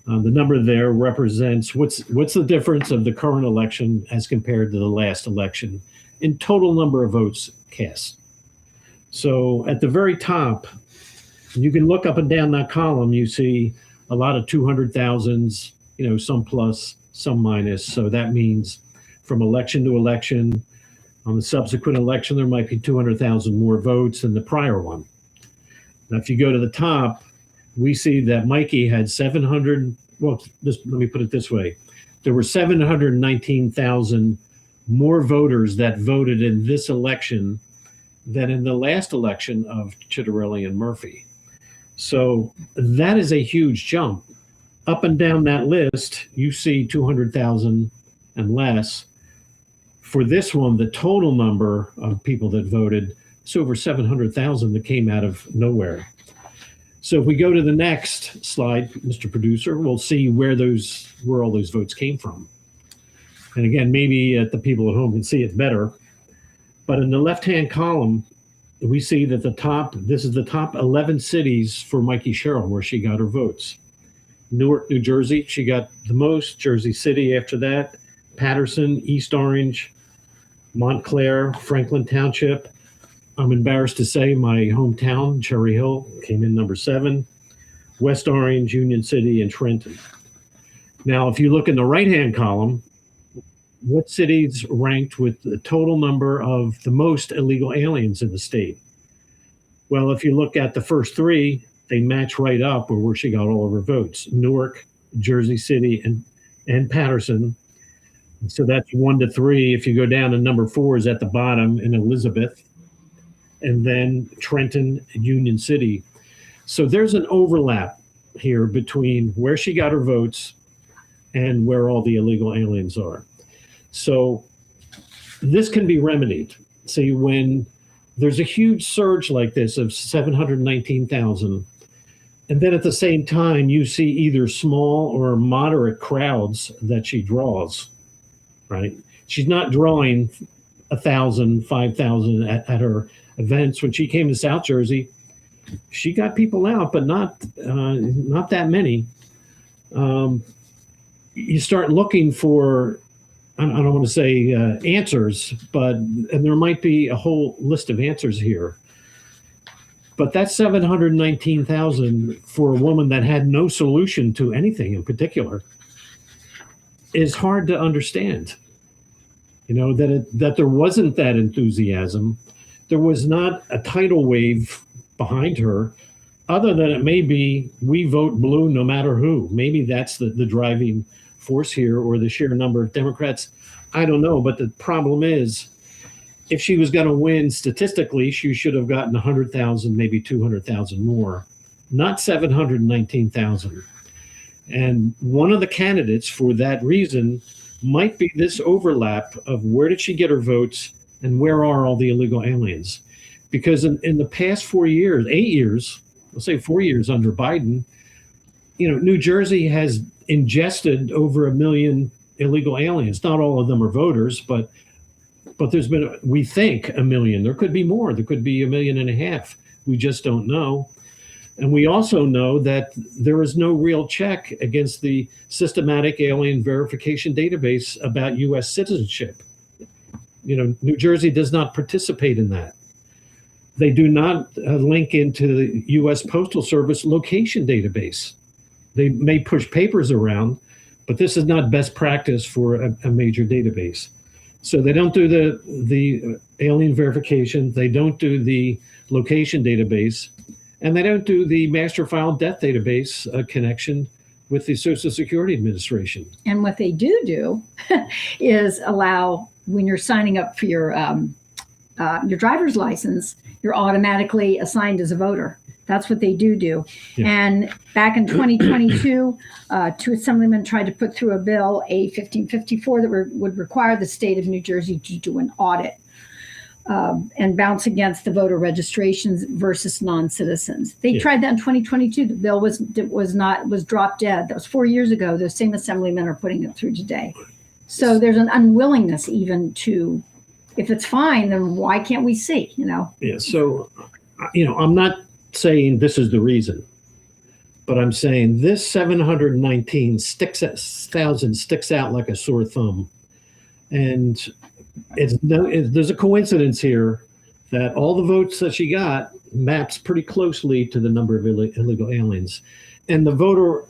the number there represents what's the difference of the current election as compared to the last election in total number of votes cast. So at the very top, you can look up and down that column. You see a lot of 200,000s, some plus, some minus. So that means from election to election, on the subsequent election, there might be 200,000 more votes than the prior one. Now, if you go to the top, we see that Mikey had 700. Well, let me put it this way. There were 719,000 more voters that voted in this election than in the last election of Chitterelli and Murphy. So that is a huge jump. Up and down that list, you see 200,000 and less. For this one, the total number of people that voted, it's over 700,000 that came out of nowhere. So if we go to the next slide, Mr. Producer, we'll see where all those votes came from. And again, maybe the people at home can see it better. But in the left-hand column, we see that this is the top 11 cities for Mikey Sherrill, where she got her votes. Newark, New Jersey, she got the most. Jersey City after that. Patterson, East Orange, Montclair, Franklin Township. I'm embarrassed to say my hometown, Cherry Hill, came in number 7. West Orange, Union City, and Trenton. Now, if you look in the right-hand column, what cities ranked with the total number of the most illegal aliens in the state? Well, if you look at the first 3, they match right up where she got all of her votes. Newark, Jersey City, and Patterson. So that's 1 to 3. If you go down to number 4 is at the bottom in Elizabeth, and then Trenton, Union City. So there's an overlap here between where she got her votes and where all the illegal aliens are. So this can be remedied. See, when there's a huge surge like this of 719,000, and then at the same time, you see either small or moderate crowds that she draws, right? She's not drawing 1,000, 5,000 at her events. When she came to South Jersey, she got people out, but not that many. You start looking for, I don't want to say answers, and there might be a whole list of answers here. But that 719,000 for a woman that had no solution to anything in particular is hard to understand. That there wasn't that enthusiasm. There was not a tidal wave behind her, other than it may be, we vote blue no matter who. Maybe that's the driving force here, or the sheer number of Democrats. I don't know. But the problem is, if she was going to win statistically, she should have gotten 100,000, maybe 200,000 more, not 719,000. And one of the candidates for that reason might be this overlap of where did she get her votes and where are all the illegal aliens? Because in the past 8 years, let's say 4 years under Biden, New Jersey has ingested over 1 million illegal aliens. Not all of them are voters, but there's been, we think, 1 million. There could be more. There could be 1.5 million. We just don't know. And we also know that there is no real check against the systematic alien verification database about U.S. citizenship. New Jersey does not participate in that. They do not link into the U.S. Postal Service location database. They may push papers around, but this is not best practice for a major database. So they don't do the alien verification. They don't do the location database, and they don't do the master file death database connection with the Social Security Administration. And what they do is allow, when you're signing up for your driver's license, you're automatically assigned as a voter. That's what they do. Yeah. And back in 2022, two assemblymen tried to put through a bill, A 1554, that would require the state of New Jersey to do an audit and bounce against the voter registrations versus non-citizens. They tried that in 2022. The bill was dropped dead. That was 4 years ago. Those same assemblymen are putting it through today. So there's an unwillingness even to, if it's fine, then why can't we see? Yeah. So, I'm not saying this is the reason, but I'm saying this 719 thousand sticks out like a sore thumb, and there's a coincidence here that all the votes that she got maps pretty closely to the number of illegal aliens, and the voter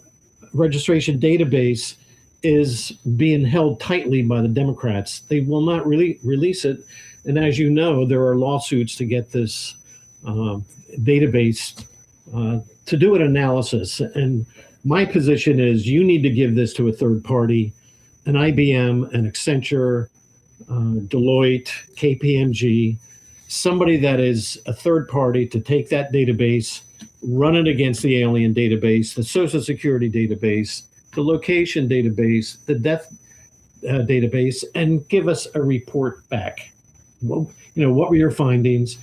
registration database is being held tightly by the Democrats. They will not really release it, and as you know, there are lawsuits to get this database to do an analysis. And my position is you need to give this to a third party, an IBM, an Accenture, Deloitte, KPMG, somebody that is a third party to take that database, run it against the alien database, the Social Security database, the location database, the death database, and give us a report back. Well, what were your findings?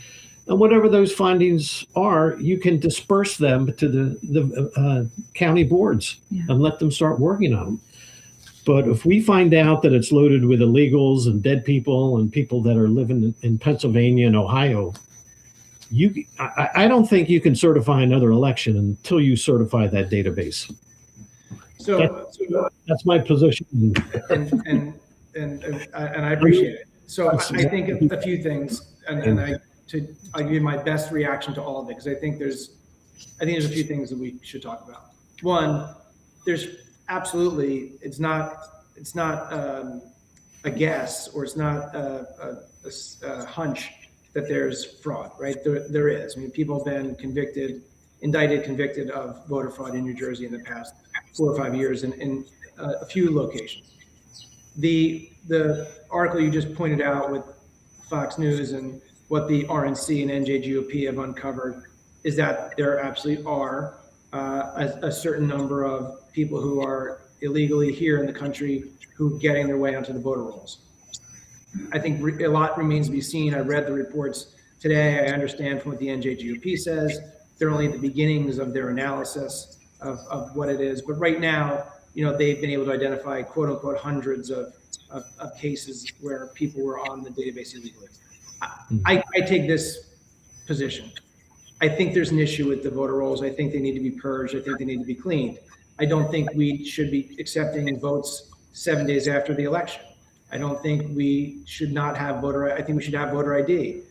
And whatever those findings are, you can disperse them to the county boards and let them start working on them. But if we find out that it's loaded with illegals and dead people and people that are living in Pennsylvania and Ohio, I don't think you can certify another election until you certify that database. So that's my position. And I appreciate it. So I think a few things, and I'll give you my best reaction to all of it, because I think there's a few things that we should talk about. One, there's absolutely, it's not a guess, or it's not a hunch that there's fraud, right? There is. I mean, people have been convicted of voter fraud in New Jersey in the past 4 or 5 years in a few locations. The article you just pointed out with Fox News and what the RNC and NJGOP have uncovered is that there absolutely are a certain number of people who are illegally here in the country who are getting their way onto the voter rolls. I think a lot remains to be seen. I read the reports today. I understand from what the NJGOP says, they're only at the beginnings of their analysis of what it is. But right now, they've been able to identify, quote unquote, hundreds of cases where people were on the database illegally. I take this position. I think there's an issue with the voter rolls. I think they need to be purged. I think they need to be cleaned. I don't think we should be accepting votes 7 days after the election. I don't think we should not have I think we should have voter ID,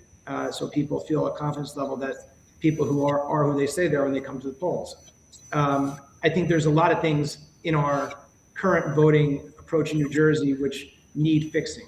so people feel a confidence level that people who are who they say they are when they come to the polls. I think there's a lot of things in our current voting approach in New Jersey which need fixing.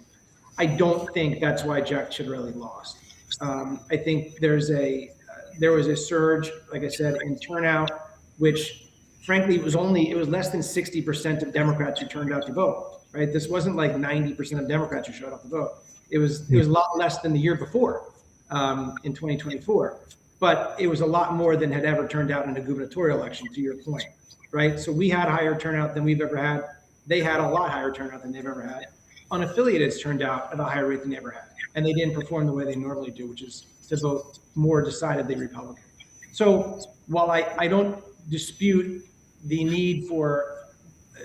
I don't think that's why Jack Ciattarelli lost. I think there was a surge, like I said, in turnout, which frankly it was less than 60% of Democrats who turned out to vote. Right? This wasn't like 90% of Democrats who showed up to vote. It was a lot less than the year before, in 2024. But it was a lot more than had ever turned out in a gubernatorial election, to your point, right? So we had a higher turnout than we've ever had. They had a lot higher turnout than they've ever had. Unaffiliateds turned out at a higher rate than they ever had. And they didn't perform the way they normally do, which is to vote more decidedly Republican. So while I don't dispute the need for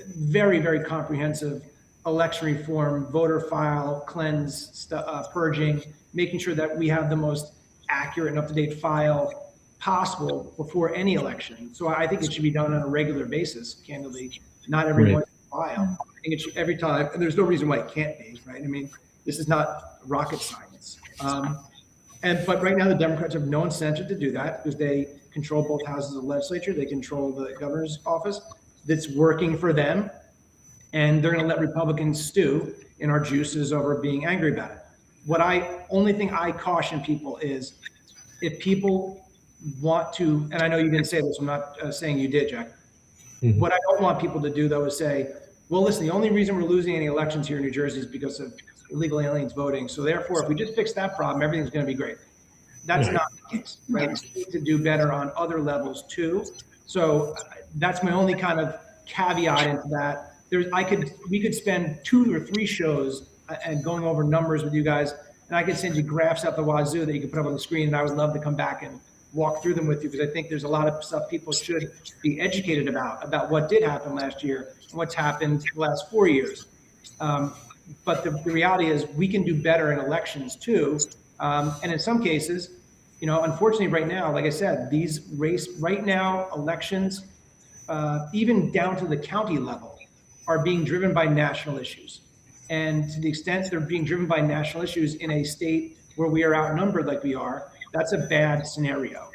very, very comprehensive election reform, voter file cleanse, purging, making sure that we have the most accurate and up-to-date file possible before any election. So I think it should be done on a regular basis, candidly, not every once in a while. I think it should every time, and there's no reason why it can't be, right? I mean, this is not rocket science. But right now the Democrats have no incentive to do that because they control both houses of the legislature. They control the governor's office. That's working for them. And they're going to let Republicans stew in our juices over being angry about it. Only thing I caution people is if people want to, and I know you didn't say this, I'm not saying you did, Jack. What I don't want people to do though is say, well, listen, the only reason we're losing any elections here in New Jersey is because of illegal aliens voting. So therefore, if we just fix that problem, everything's going to be great. That's not the case, right? We need to do better on other levels too. So that's my only kind of caveat into that. We could spend 2 or 3 shows and going over numbers with you guys, and I could send you graphs out the wazoo that you can put up on the screen, and I would love to come back and walk through them with you, because I think there's a lot of stuff people should be educated about what did happen last year and what's happened the last 4 years. But the reality is we can do better in elections too. And in some cases, unfortunately right now, like I said, right now elections, even down to the county level, are being driven by national issues. And to the extent they're being driven by national issues in a state where we are outnumbered like we are, that's a bad scenario.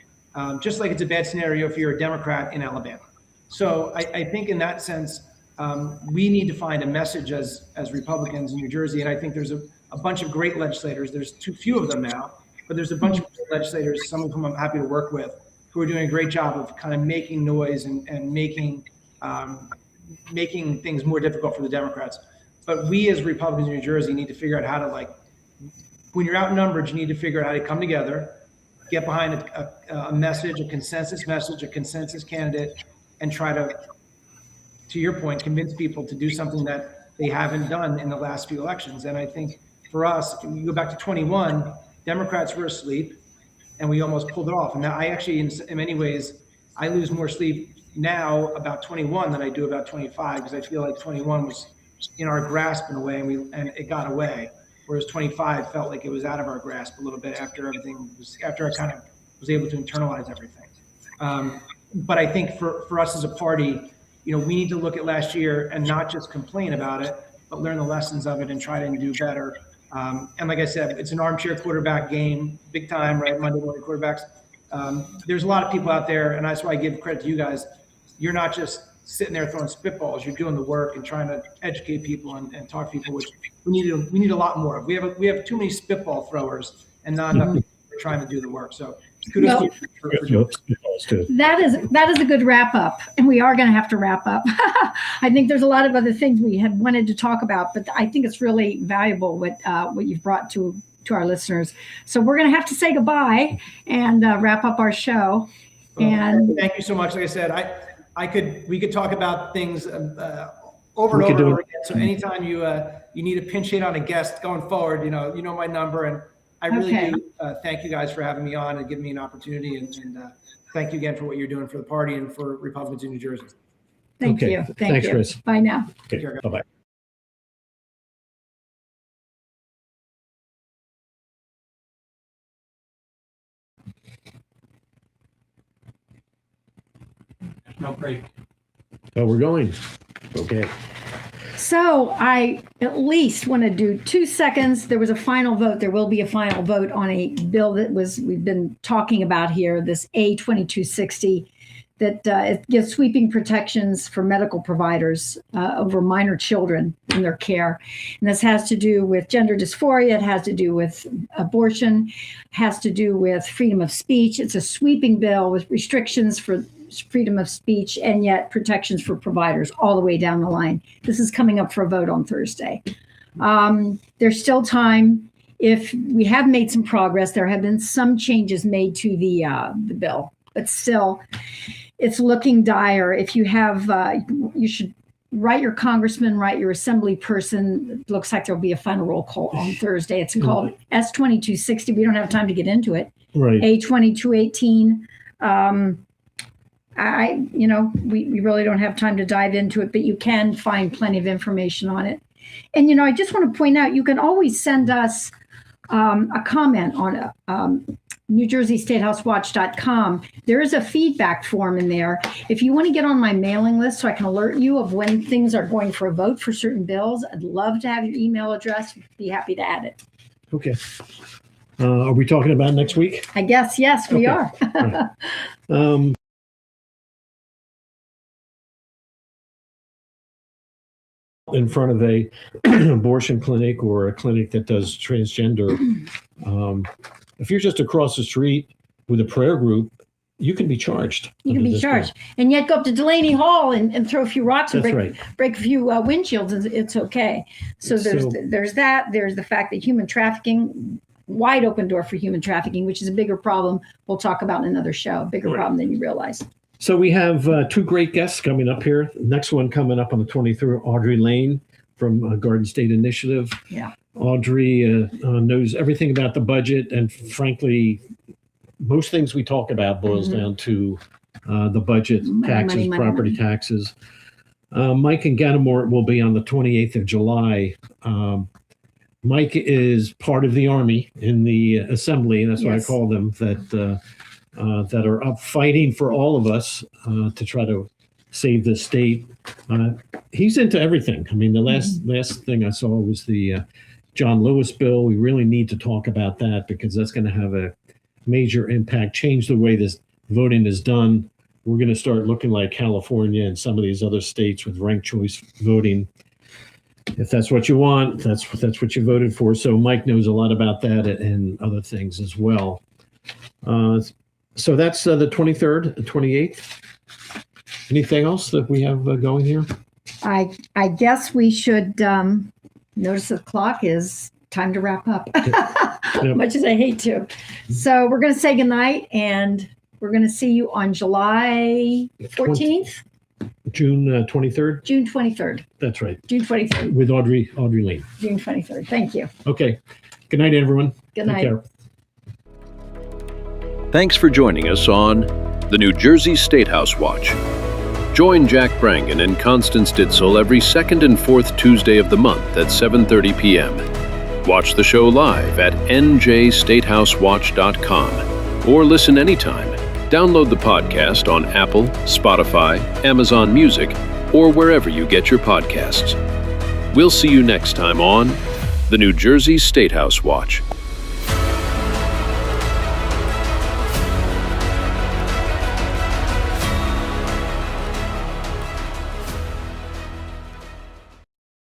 Just like it's a bad scenario if you're a Democrat in Alabama. So I think in that sense, we need to find a message as Republicans in New Jersey. And I think there's a bunch of great legislators. There's too few of them now, but there's a bunch of great legislators, some of whom I'm happy to work with, who are doing a great job of kind of making noise and making things more difficult for the Democrats. But we as Republicans in New Jersey need to figure out how to, when you're outnumbered, you need to figure out how to come together, get behind a message, a consensus message, a consensus candidate, and try to your point, convince people to do something that they haven't done in the last few elections. And I think for us, if you go back to 21, Democrats were asleep and we almost pulled it off. And I actually, in many ways, I lose more sleep now about 21 than I do about 25, because I feel like 21 was in our grasp in a way, and it got away. Whereas 25 felt like it was out of our grasp a little bit after I kind of was able to internalize everything. But I think for us as a party, we need to look at last year and not just complain about it, but learn the lessons of it and try to do better. And like I said, it's an armchair quarterback game, big time, right? Monday morning quarterbacks. There's a lot of people out there, and that's why I give credit to you guys. You're not just sitting there throwing spitballs. You're doing the work and trying to educate people and talk to people, which we need a lot more of. We have too many spitball throwers and not enough people trying to do the work. So kudos to you for doing it. That is a good wrap up, and we are going to have to wrap up. I think there's a lot of other things we had wanted to talk about, but I think it's really valuable what you've brought to our listeners. So we're going to have to say goodbye and wrap up our show. And thank you so much. Like I said, we could talk about things over and over again. So anytime you need a pinch hit on a guest going forward, you know my number, and I really do thank you guys for having me on and giving me an opportunity, and thank you again for what you're doing for the party and for Republicans in New Jersey. Thank you. Thanks, Chris. Bye now. Take care, guys. Bye-bye. No break. Oh, we're going. Okay. So I at least want to do 2 seconds. There was a final vote. There will be a final vote on a bill that we've been talking about here, this A2260, that it gives sweeping protections for medical providers over minor children in their care. And this has to do with gender dysphoria. It has to do with abortion, has to do with freedom of speech. It's a sweeping bill with restrictions for freedom of speech and yet protections for providers all the way down the line. This is coming up for a vote on Thursday. There's still time. If we have made some progress, there have been some changes made to the bill, but still it's looking dire. If you have, you should write your congressman, write your assembly person. It looks like there'll be a final roll call on Thursday. It's called S2260. We don't have time to get into it. Right. A2218. We really don't have time to dive into it, but you can find plenty of information on it. And, I just want to point out, you can always send us a comment on NewJerseyStatehousewatch.com. There is a feedback form in there. If you want to get on my mailing list so I can alert you of when things are going for a vote for certain bills, I'd love to have your email address. Be happy to add it. Okay. Are we talking about next week? I guess, yes, we are. in front of a abortion clinic or a clinic that does transgender, if you're just across the street with a prayer group, you can be charged. You can be charged, and yet go up to Delaney Hall and throw a few rocks and That's break a few windshields. And it's okay. So there's that. There's the fact that human trafficking, wide open door for human trafficking, which is a bigger problem. We'll talk about in another show. A bigger problem than you realize. So we have two great guests coming up here. Next one coming up on the 23rd, Audrey Lane from Garden State Initiative. Yeah. Audrey knows everything about the budget, and frankly, most things we talk about boils down to the budget, taxes, property taxes. Mike and Ganamort will be on the 28th of July. Mike is part of the Army in the Assembly, and that's why I call them, that are up fighting for all of us to try to save the state. He's into everything. I mean, the last thing I saw was the John Lewis bill. We really need to talk about that because that's going to have a major impact, change the way this voting is done. We're going to start looking like California and some of these other states with ranked choice voting. If that's what you want, that's what you voted for. So Mike knows a lot about that and other things as well. So that's the 23rd, the 28th. Anything else that we have going here? I guess we should notice the clock is time to wrap up, much as I hate to. So we're going to say goodnight, and we're going to see you on July 14th? June 23rd? June 23rd. That's right. June 23rd. With Audrey Lane. June 23rd. Thank you. Okay. Good night, everyone. Good night. Take care. Thanks for joining us on the New Jersey Statehouse Watch. Join Jack Brangan and Constance Ditzel every second and fourth Tuesday of the month at 7:30 p.m. Watch the show live at njstatehousewatch.com or listen anytime. Download the podcast on Apple, Spotify, Amazon Music, or wherever you get your podcasts. We'll see you next time on the New Jersey Statehouse Watch.